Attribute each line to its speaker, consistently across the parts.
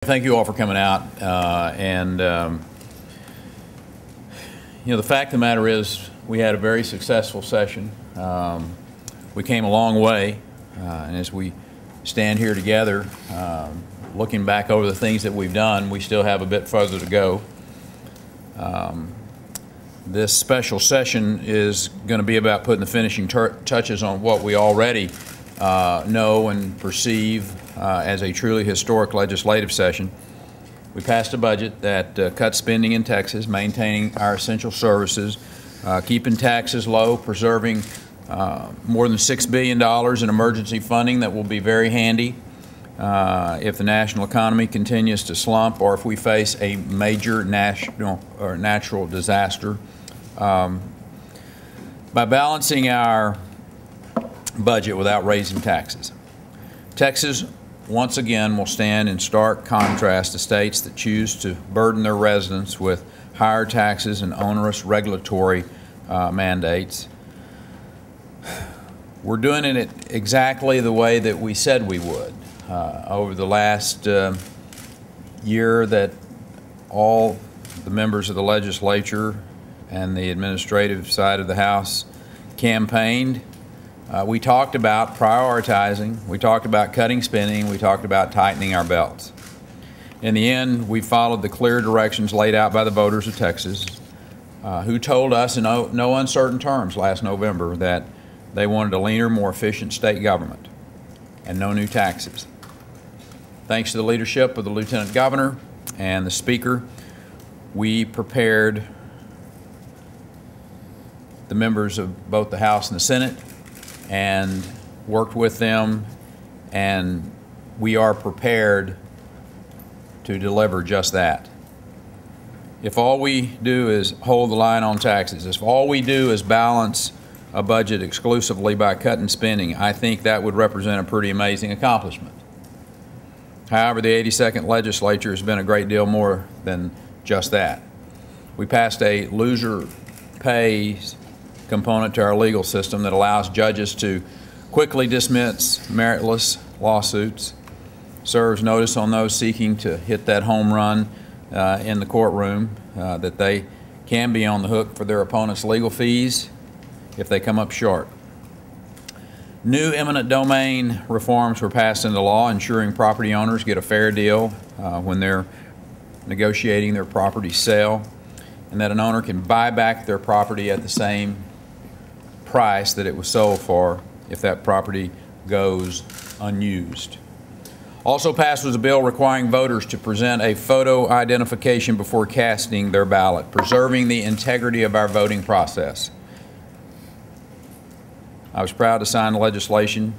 Speaker 1: Thank you all for coming out. The fact of the matter is we had a very successful session. We came a long way, and as we stand here together, looking back over the things that we've done, we still have a bit further to go. This special session is going to be about putting the finishing touches on what we already know and perceive as a truly historic legislative session. We passed a budget that cuts spending in Texas, maintaining our essential services, keeping taxes low, preserving more than $6 billion in emergency funding that will be very handy if the national economy continues to slump or if we face a major national or natural disaster. By balancing our budget without raising taxes, Texas once again will stand in stark contrast to states that choose to burden their residents with higher taxes and onerous regulatory mandates. We're doing it exactly the way that we said we would. Over the last year that all the members of the legislature and the administrative side of the House campaigned, we talked about prioritizing, we talked about cutting spending, we talked about tightening our belts. In the end, we followed the clear directions laid out by the voters of Texas, who told us in no uncertain terms last November that they wanted a leaner, more efficient state government and no new taxes. Thanks to the leadership of the Lieutenant Governor and the Speaker, we prepared the members of both the House and the Senate and worked with them, and we are prepared to deliver just that. If all we do is hold the line on taxes, if all we do is balance a budget exclusively by cutting spending, I think that would represent a pretty amazing accomplishment. However, the 82nd legislature has been a great deal more than just that. We passed a loser pays component to our legal system that allows judges to quickly dismiss meritless lawsuits, serves notice on those seeking to hit that home run in the courtroom that they can be on the hook for their opponent's legal fees if they come up short. New eminent domain reforms were passed into law, ensuring property owners get a fair deal when they're negotiating their property sale, and that an owner can buy back their property at the same price that it was sold for if that property goes unused. Also passed was a bill requiring voters to present a photo identification before casting their ballot, preserving the integrity of our voting process. I was proud to sign the legislation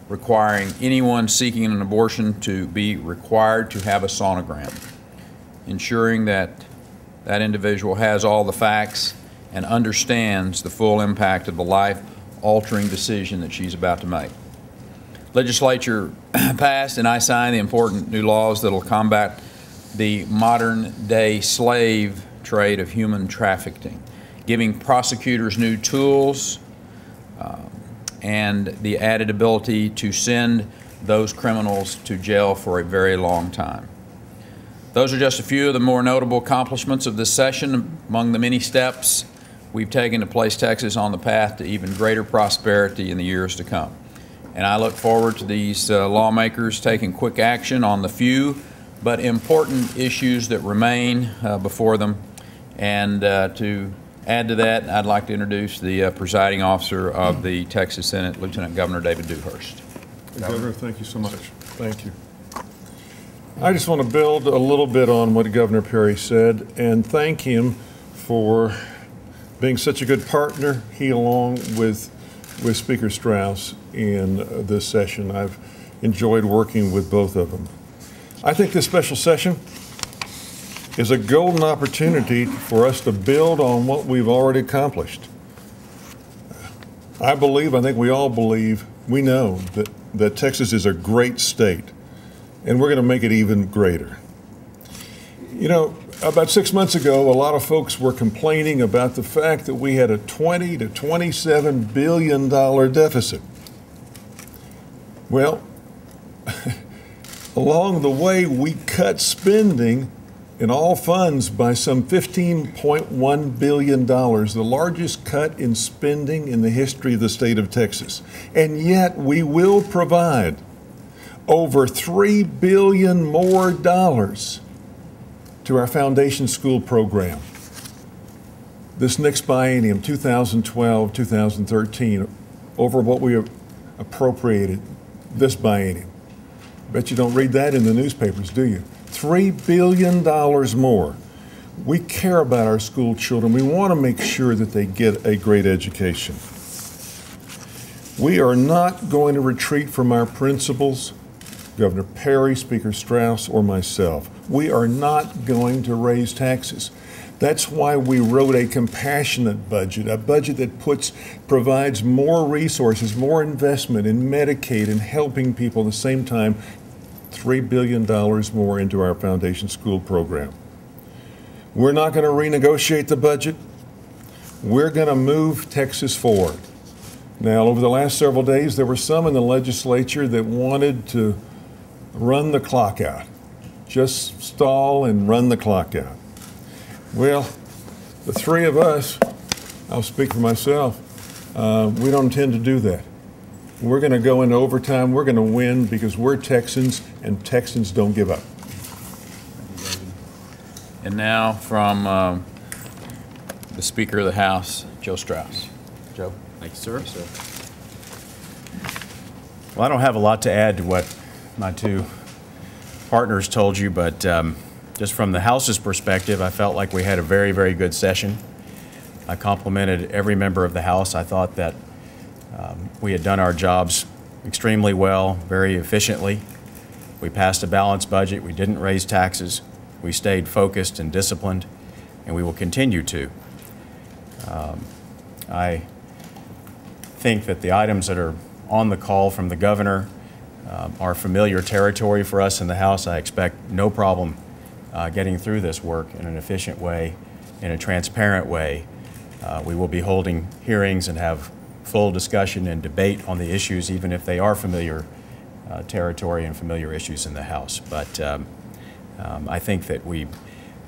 Speaker 1: requiring anyone seeking an abortion to be required to have a sonogram, ensuring that that individual has all the facts and understands the full impact of the life-altering decision that she's about to make. Legislature passed and I signed the important new laws that will combat the modern-day slave trade of human trafficking, giving prosecutors new tools and the added ability to send those criminals to jail for a very long time. Those are just a few of the more notable accomplishments of this session among the many steps we've taken to place Texas on the path to even greater prosperity in the years to come. And I look forward to these lawmakers taking quick action on the few but important issues that remain before them. And to add to that, I'd like to introduce the presiding officer of the Texas Senate, Lieutenant Governor David Dewhurst.
Speaker 2: Governor, thank you so much. Thank you. I just want to build a little bit on what Governor Perry said and thank him for being such a good partner, he along with Speaker Straus in this session. I've enjoyed working with both of them. I think this special session is a golden opportunity for us to build on what we've already accomplished. I think we all believe, we know that Texas is a great state, and we're going to make it even greater. You know, about 6 months ago, a lot of folks were complaining about the fact that we had a $20 to $27 billion deficit. Well, Along the way, we cut spending in all funds by some $15.1 billion, the largest cut in spending in the history of the state of Texas. And yet we will provide over $3 billion more dollars to our foundation school program. This next biennium, 2012-2013, over what we appropriated this biennium. Bet you don't read that in the newspapers, do you? $3 billion more. We care about our school children. We want to make sure that they get a great education. We are not going to retreat from our principles, Governor Perry, Speaker Straus, or myself. We are not going to raise taxes. That's why we wrote a compassionate budget, a budget that provides more resources, more investment in Medicaid and helping people at the same time, $3 billion more into our foundation school program. We're not going to renegotiate the budget. We're going to move Texas forward. Now, over the last several days, there were some in the legislature that wanted to run the clock out. Just stall and run the clock out. Well, the three of us, I'll speak for myself, we don't intend to do that. We're going to go into overtime. We're going to win because we're Texans, and Texans don't give up.
Speaker 1: And now from the Speaker of the House, Joe Straus. Joe.
Speaker 3: Thank you, sir. Well, I don't have a lot to add to what my two partners told you, but just from the House's perspective, I felt like we had a very, very good session. I complimented every member of the House. I thought that we had done our jobs extremely well, very efficiently. We passed a balanced budget. We didn't raise taxes. We stayed focused and disciplined, and we will continue to. I think that the items that are on the call from the governor are familiar territory for us in the House. I expect no problem getting through this work in an efficient way, in a transparent way. We will be holding hearings and have full discussion and debate on the issues, even if they are familiar territory and familiar issues in the House. But I think that we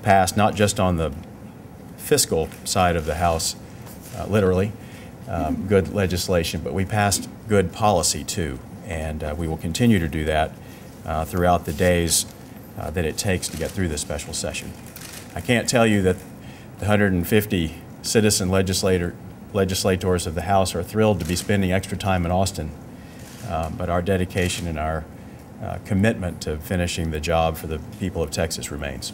Speaker 3: passed, not just on the fiscal side of the House, literally, good legislation, but we passed good policy too. And we will continue to do that throughout the days that it takes to get through this special session. I can't tell you that the 150 citizen legislators of the House are thrilled to be spending extra time in Austin, but our dedication and our commitment to finishing the job for the people of Texas remains.